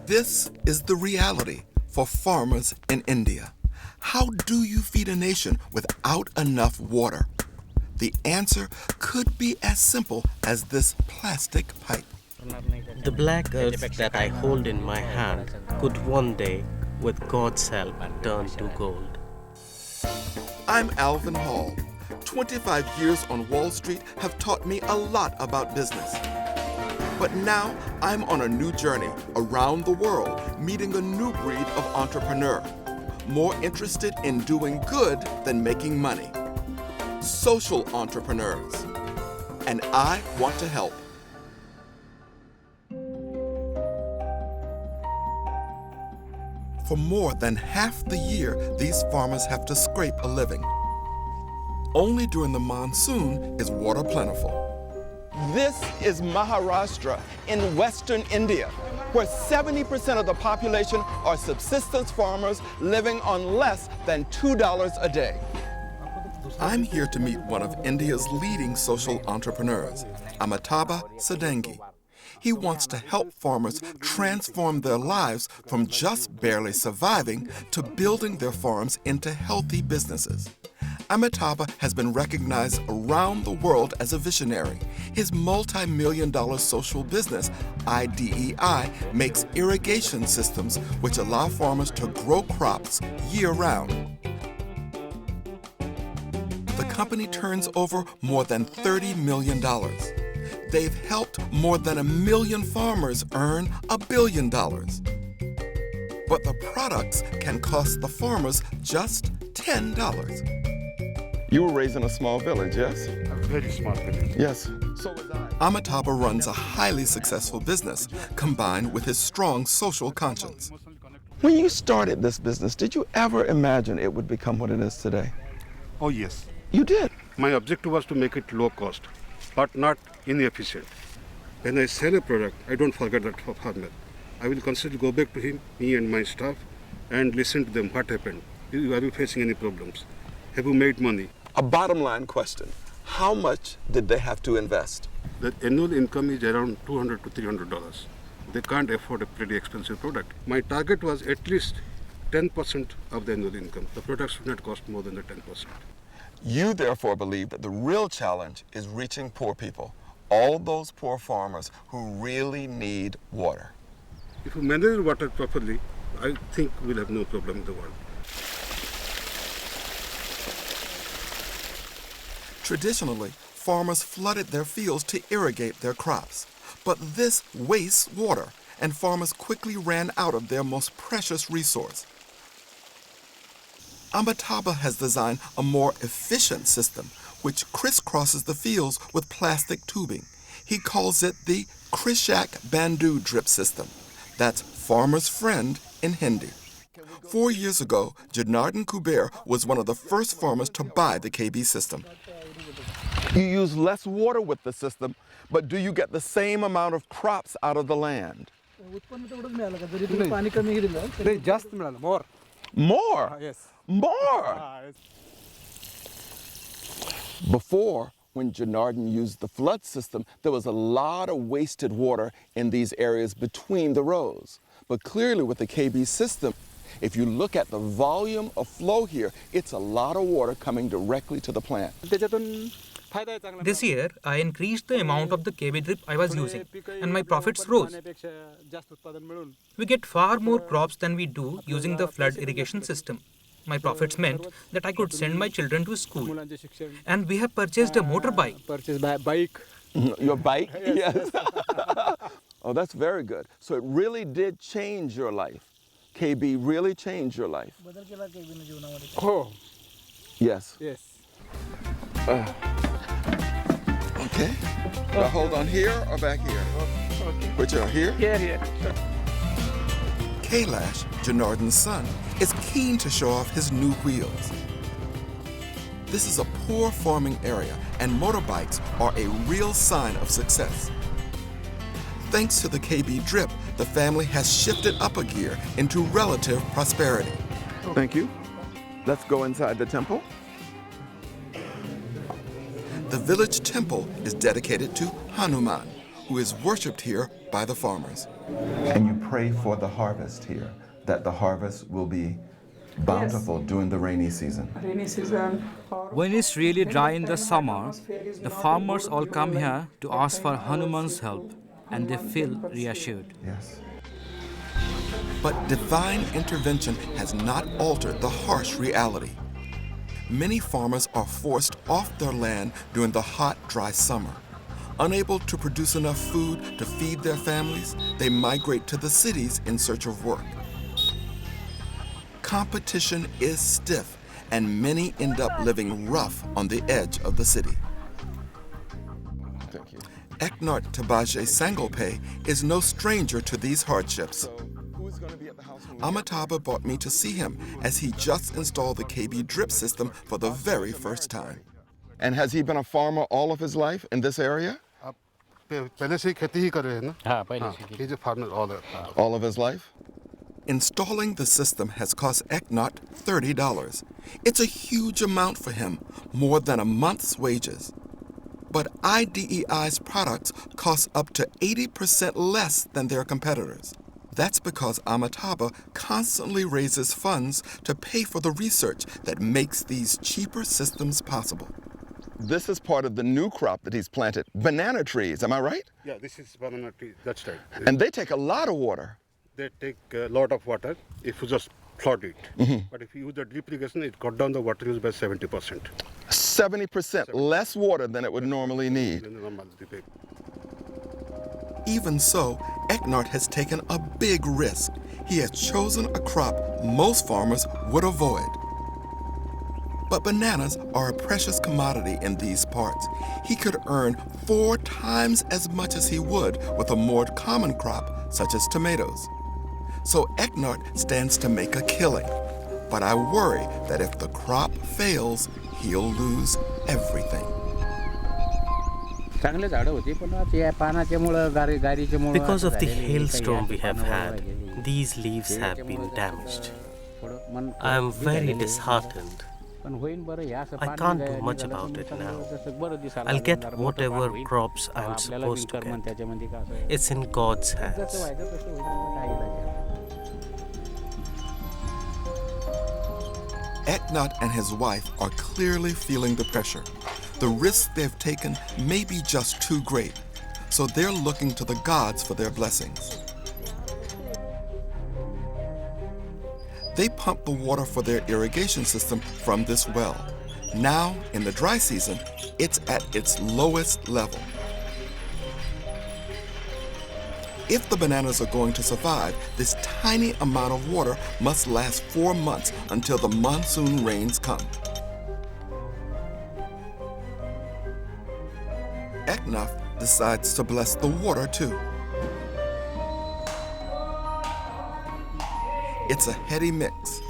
This is the reality for farmers in India. How do you feed a nation without enough water? The answer could be as simple as this plastic pipe. The black earth that I hold in my hand could one day, with God's help, turn to gold. I'm Alvin Hall. 25 years on Wall Street have taught me a lot about business. But now I'm on a new journey around the world, meeting a new breed of entrepreneur, more interested in doing good than making money. Social entrepreneurs. And I want to help. For more than half the year, these farmers have to scrape a living. Only during the monsoon is water plentiful. This is Maharashtra in western India, where 70% of the population are subsistence farmers living on less than $2 a day. I'm here to meet one of India's leading social entrepreneurs, Amitabha Sadangi. He wants to help farmers transform their lives from just barely surviving to building their farms into healthy businesses. Amitabha has been recognized around the world as a visionary. His multi-million-dollar social business, IDEI, makes irrigation systems which allow farmers to grow crops year-round. The company turns over more than $30 million. They've helped more than 1 million farmers earn $1 billion. But the products can cost the farmers just $10. You were raised in a small village, yes? A very small village. Yes. So was I. Amitabha runs a highly successful business combined with his strong social conscience. When you started this business, did you ever imagine it would become what it is today? Oh yes. You did? My objective was to make it low cost, but not inefficient. When I sell a product, I don't forget that farmer. I will constantly go back to him, me and my staff, and listen to them. What happened? Are you facing any problems? Have you made money? A bottom line question. How much did they have to invest? The annual income is around $200 to $300. They can't afford a pretty expensive product. My target was at least 10% of the annual income. The product should not cost more than the 10%. You therefore believe that the real challenge is reaching poor people, all those poor farmers who really need water. If you manage water properly, I think we'll have no problem in the world. Traditionally, farmers flooded their fields to irrigate their crops. But this wastes water, and farmers quickly ran out of their most precious resource. Amitabha has designed a more efficient system, which crisscrosses the fields with plastic tubing. He calls it the Krishak Bandhu drip system. That's farmer's friend in Hindi. 4 years ago, Janardhan Kuber was one of the first farmers to buy the KB system. You use less water with the system, but do you get the same amount of crops out of the land? More? Yes. More? Yes. Before, when Janardhan used the flood system, there was a lot of wasted water in these areas between the rows. But clearly with the KB system, if you look at the volume of flow here, it's a lot of water coming directly to the plant. This year, I increased the amount of the KB drip I was using, and my profits rose. We get far more crops than we do using the flood irrigation system. My profits meant that I could send my children to school. And we have purchased a motorbike. Bike. Your bike? Yes. Oh, that's very good. So it really did change your life. KB really changed your life. Oh. Yes. Yes. Okay? Now hold on here or back here? Okay. Which are here? Here. Kailash, Janardhan's son, is keen to show off his new wheels. This is a poor farming area, and motorbikes are a real sign of success. Thanks to the KB drip, the family has shifted up a gear into relative prosperity. Thank you. Let's go inside the temple. The village temple is dedicated to Hanuman, who is worshipped here by the farmers. And you pray for the harvest here, that the harvest will be bountiful during the rainy season. Rainy season. When it's really dry in the summer, the farmers all come here to ask for Hanuman's help, and they feel reassured. Yes. But divine intervention has not altered the harsh reality. Many farmers are forced off their land during the hot, dry summer. Unable to produce enough food to feed their families, they migrate to the cities in search of work. Competition is stiff, and many end up living rough on the edge of the city. Thank you. Eknart Tabaje Sangolpe is no stranger to these hardships. Who's going to be at the house? Amitabha brought me to see him as he just installed the KB drip system for the very first time. And has he been a farmer all of his life in this area? पहले से ही खेती ही कर रहे हैं ना हाँ he's a farmer All of his life? Installing the system has cost Eknart $30. It's a huge amount for him, more than a month's wages. But IDEI's products cost up to 80% less than their competitors. That's because Amitabha constantly raises funds to pay for the research that makes these cheaper systems possible. This is part of the new crop that he's planted, banana trees, am I right? Yeah, this is banana tree, that's right. And they take a lot of water. They take a lot of water if you just plot it. But if you use the drip irrigation, it cut down the water use by 70%. 70% less water than it would normally need. Even so, Eknart has taken a big risk. He has chosen a crop most farmers would avoid. But bananas are a precious commodity in these parts. He could earn 4 times as much as he would with a more common crop, such as tomatoes. So Eknart stands to make a killing. But I worry that if the crop fails, he'll lose everything. Because of the hailstorm we have had, these leaves have been damaged. I am very disheartened. I can't do much about it now. I'll get whatever crops I'm supposed to get. It's in God's hands. Eknart and his wife are clearly feeling the pressure. The risks they've taken may be just too great, so they're looking to the gods for their blessings. They pump the water for their irrigation system from this well. Now, in the dry season, it's at its lowest level. If the bananas are going to survive, this tiny amount of water must last 4 months until the monsoon rains come. Eknart decides to bless the water too. It's a heady mix,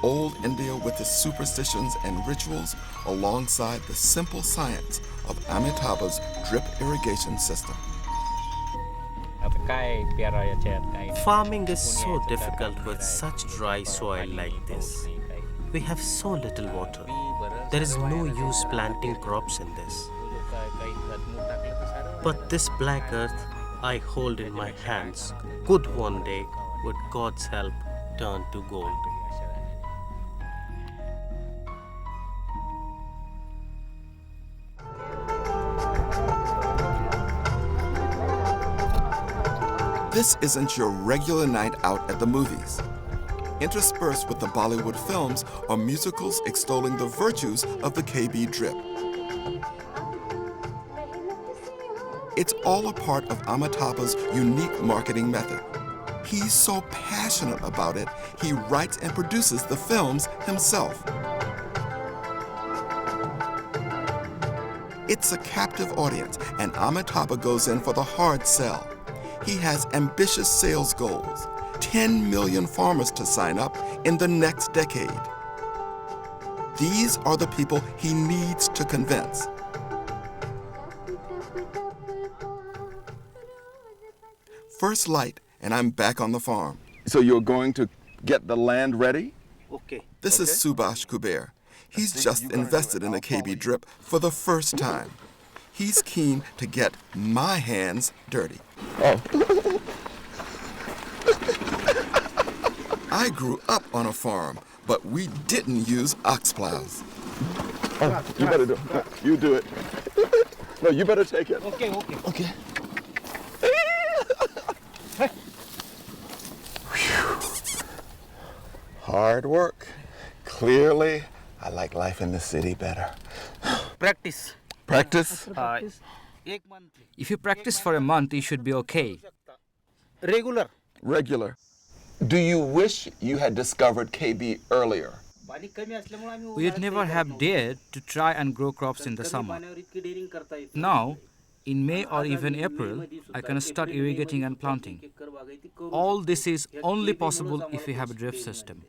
old India with its superstitions and rituals alongside the simple science of Amitabha's drip irrigation system. Farming is so difficult with such dry soil like this. We have so little water. There is no use planting crops in this. But this black earth I hold in my hands could one day, with God's help, turn to gold. This isn't your regular night out at the movies. Interspersed with the Bollywood films are musicals extolling the virtues of the KB drip. It's all a part of Amitabha's unique marketing method. He's so passionate about it, he writes and produces the films himself. It's a captive audience, and Amitabha goes in for the hard sell. He has ambitious sales goals, 10 million farmers to sign up in the next decade. These are the people he needs to convince. First light, and I'm back on the farm. So you're going to get the land ready? Okay. This is Subhash Kuber. He's just invested in a KB drip for the first time. He's keen to get my hands dirty. I grew up on a farm, but we didn't use ox plows. Oh, you better do it. You do it. No, you better take it. Okay. Hard work. Clearly, I like life in the city better. Practice. Practice? If you practice for a month, you should be okay. Regular. Regular. Do you wish you had discovered KB earlier? We would never have dared to try and grow crops in the summer. Now, in May or even April, I can start irrigating and planting. All this is only possible if we have a drip system.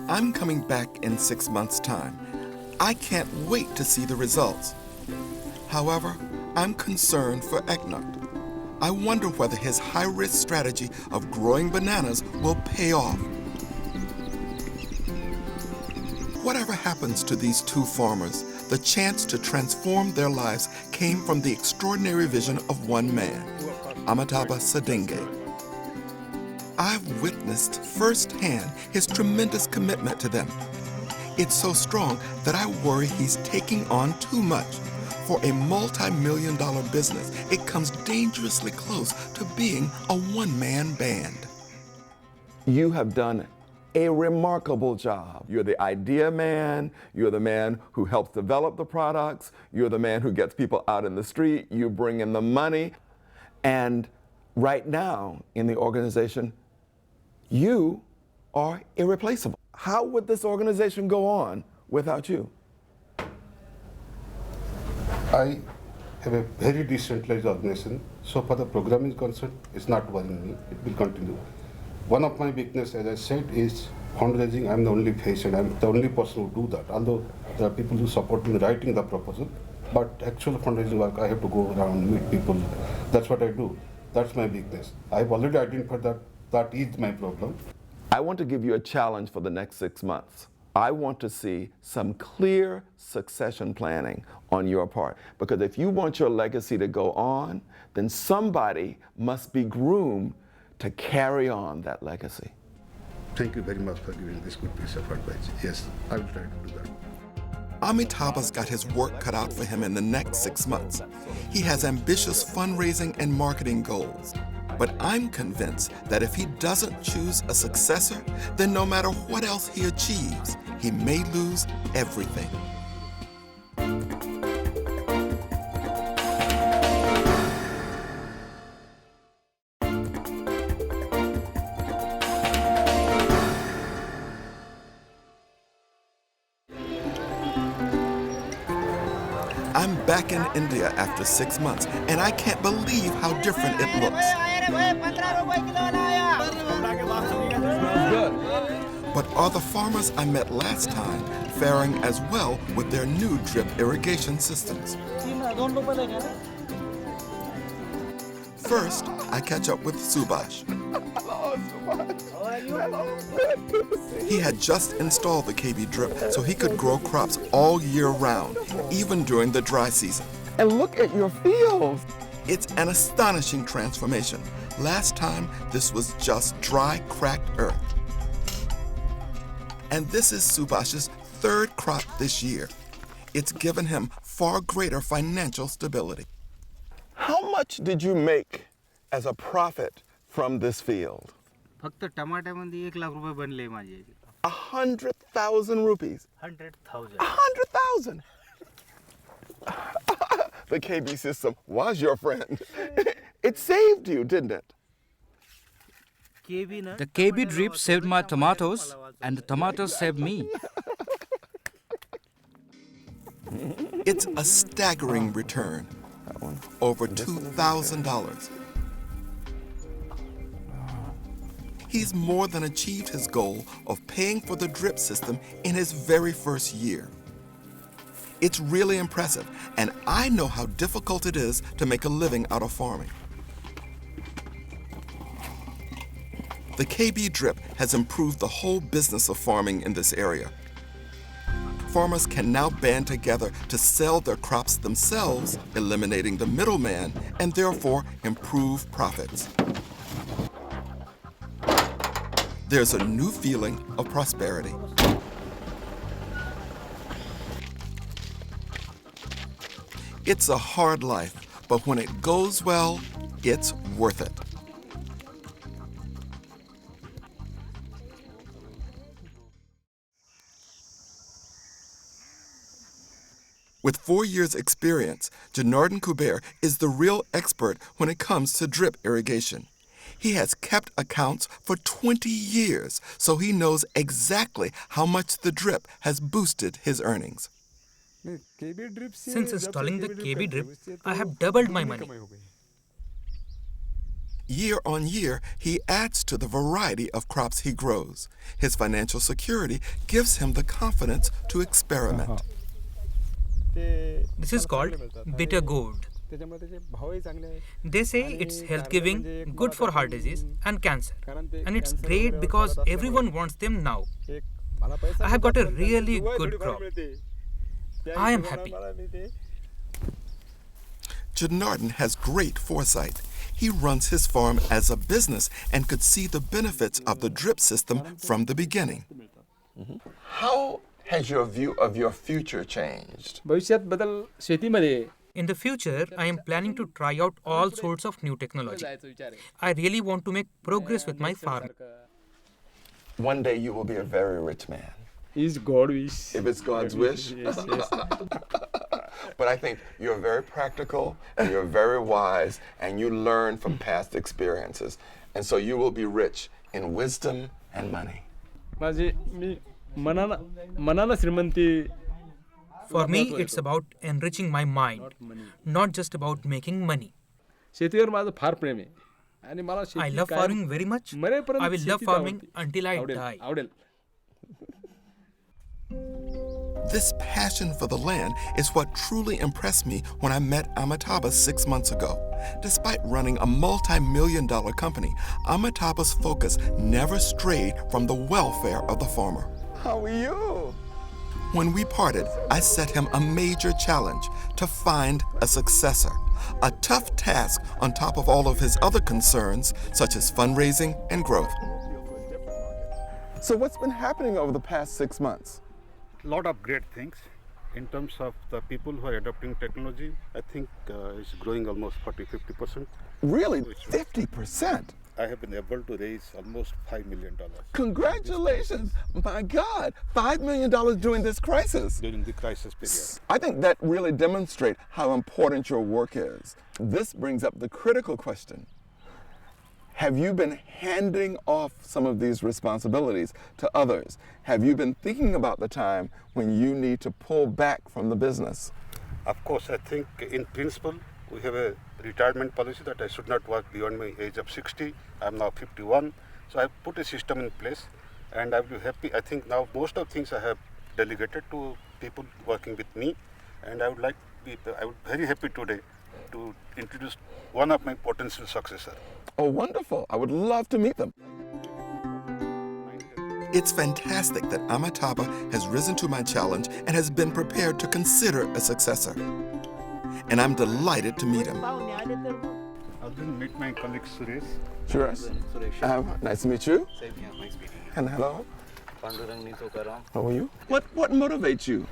I'm coming back in 6 months' time. I can't wait to see the results. However, I'm concerned for Eknard. I wonder whether his high-risk strategy of growing bananas will pay off. Whatever happens to these two farmers, the chance to transform their lives came from the extraordinary vision of one man, Amitabha Sadangi. I've witnessed firsthand his tremendous commitment to them. It's so strong that I worry he's taking on too much. For a multi-million-dollar business, it comes dangerously close to being a one-man band. You have done a remarkable job. You're the idea man, you're the man who helps develop the products, you're the man who gets people out in the street, you bring in the money, and right now in the organization, you are irreplaceable. How would this organization go on without you? I have a very decentralized organization. So far the program is concerned, it's not worrying me. It will continue. One of my weaknesses, as I said, is fundraising. I'm the only face and I'm the only person who do that. Although there are people who support me in writing the proposal, but actual fundraising work, I have to go around, meet people. That's what I do. That's my weakness. I've already identified that that is my problem. I want to give you a challenge for the next 6 months. I want to see some clear succession planning on your part. Because if you want your legacy to go on, then somebody must be groomed to carry on that legacy. Thank you very much for giving this good piece of advice. Yes, I will try to do that. Amitabha's got his work cut out for him in the next 6 months. He has ambitious fundraising and marketing goals. But I'm convinced that if he doesn't choose a successor, then no matter what else he achieves, he may lose everything. I'm back in India after 6 months, and I can't believe how different it looks. Good. But are the farmers I met last time faring as well with their new drip irrigation systems? First, I catch up with Subhash. Hello, Subhash. He had just installed the KB drip so he could grow crops all year round, even during the dry season. And look at your fields. It's an astonishing transformation. Last time, this was just dry, cracked earth. And this is Subhash's third crop this year. It's given him far greater financial stability. How much did you make as a profit from this field? फक्त टमाट्यामध्ये 1 लाख रुपये बनले माझे. 100,000 rupees. 100,000. 100,000. The KB system was your friend. It saved you, didn't it? The KB drip saved my tomatoes, and the tomatoes saved me. It's a staggering return, over $2,000. He's more than achieved his goal of paying for the drip system in his very first year. It's really impressive, and I know how difficult it is to make a living out of farming. The KB drip has improved the whole business of farming in this area. farmers can now band together to sell their crops themselves, eliminating the middleman, and therefore improve profits. There's a new feeling of prosperity. It's a hard life, but when it goes well, it's worth it. With 4 years' experience, Janardhan Kuber is the real expert when it comes to drip irrigation. He has kept accounts for 20 years, so he knows exactly how much the drip has boosted his earnings. Since installing the KB drip, I have doubled my money. Year on year, he adds to the variety of crops he grows. His financial security gives him the confidence to experiment. This is called bitter gourd. They say it's health-giving, good for heart disease and cancer. And it's great because everyone wants them now. I have got a really good crop. I am happy. Janardhan has great foresight. He runs his farm as a business and could see the benefits of the drip system from the beginning. How has your view of your future changed? In the future, I am planning to try out all sorts of new technology. I really want to make progress with my farm. One day you will be a very rich man. Is God wish. If it's God's wish. Yes. But I think you're very practical and you're very wise and you learn from past experiences. And so you will be rich in wisdom and money. For me, it's about enriching my mind, not just about making money. I love farming very much. I will love farming until I die. This passion for the land is what truly impressed me when I met Amitabha 6 months ago. Despite running a multi-million-dollar company, Amitabha's focus never strayed from the welfare of the farmer. How are you? When we parted, I set him a major challenge to find a successor, a tough task on top of all of his other concerns, such as fundraising and growth. So what's been happening over the past 6 months? Lot of great things. In terms of the people who are adopting technology, I think it's growing almost 40-50%. Really? 50%? I have been able to raise almost $5 million. Congratulations! My God, $5 million during this crisis. During the crisis period. I think that really demonstrates how important your work is. This brings up the critical question. Have you been handing off some of these responsibilities to others? Have you been thinking about the time when you need to pull back from the business? Of course, I think in principle, we have a retirement policy that I should not work beyond my age of 60. I'm now 51. So I put a system in place and I'll be happy. I think now most of things I have delegated to people working with me. And I would be very happy today to introduce one of my potential successor. Oh, wonderful. I would love to meet them. It's fantastic that Amitabha has risen to my challenge and has been prepared to consider a successor. And I'm delighted to meet him. Alvin, meet my colleague Suresh. Sure. Nice to meet you. Same here, nice meeting you. And hello. Pandurang Nitokaram. How are you? What motivates you?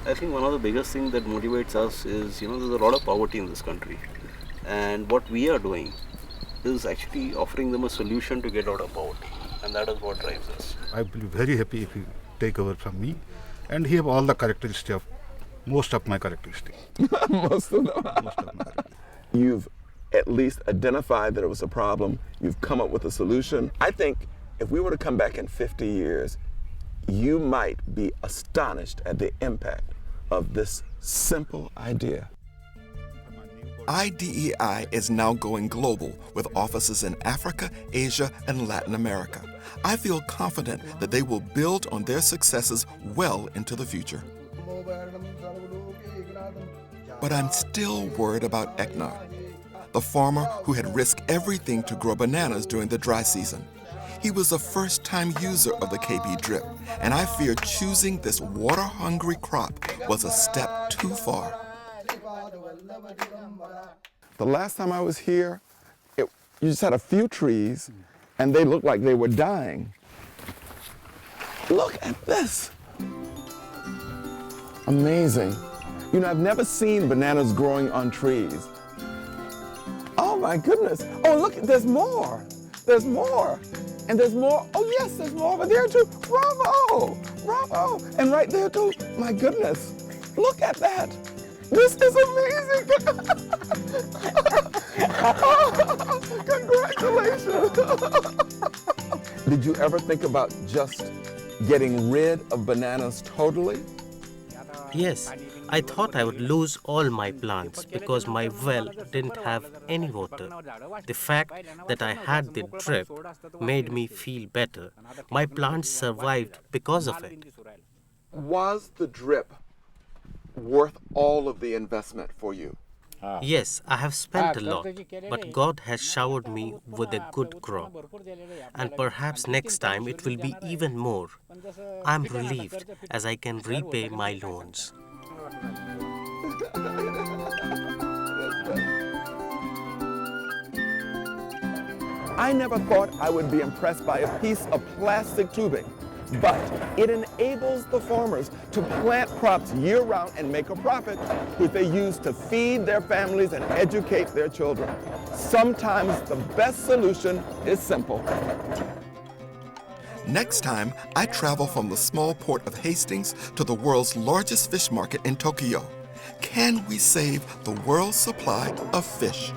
I think one of the biggest things that motivates us is, there's a lot of poverty in this country. And what we are doing is actually offering them a solution to get out of poverty. And that is what drives us. I will be very happy if you take over from me. And he have all the characteristics of most of my characteristics. Most of them. Most of my characteristics. You've at least identified that it was a problem. You've come up with a solution. I think if we were to come back in 50 years, you might be astonished at the impact of this simple idea. IDEI is now going global with offices in Africa, Asia, and Latin America. I feel confident that they will build on their successes well into the future. But I'm still worried about Eknar, the farmer who had risked everything to grow bananas during the dry season. He was a first-time user of the KB drip, and I feared choosing this water-hungry crop was a step too far. The last time I was here, you just had a few trees, and they looked like they were dying. Look at this. Amazing. You know, I've never seen bananas growing on trees. Oh my goodness. Oh, look, there's more. There's more. And there's more. Oh yes, there's more over there too. Bravo, bravo. And right there too. My goodness. Look at that. This is amazing. Congratulations. Did you ever think about just getting rid of bananas totally? Yes, I thought I would lose all my plants because my well didn't have any water. The fact that I had the drip made me feel better. My plants survived because of it. Was the drip worth all of the investment for you? Yes, I have spent a lot, but God has showered me with a good crop. And perhaps next time it will be even more. I am relieved as I can repay my loans. I never thought I would be impressed by a piece of plastic tubing, but it enables the farmers to plant crops year-round and make a profit, which they use to feed their families and educate their children. Sometimes the best solution is simple. Next time, I travel from the small port of Hastings to the world's largest fish market in Tokyo. Can we save the world's supply of fish?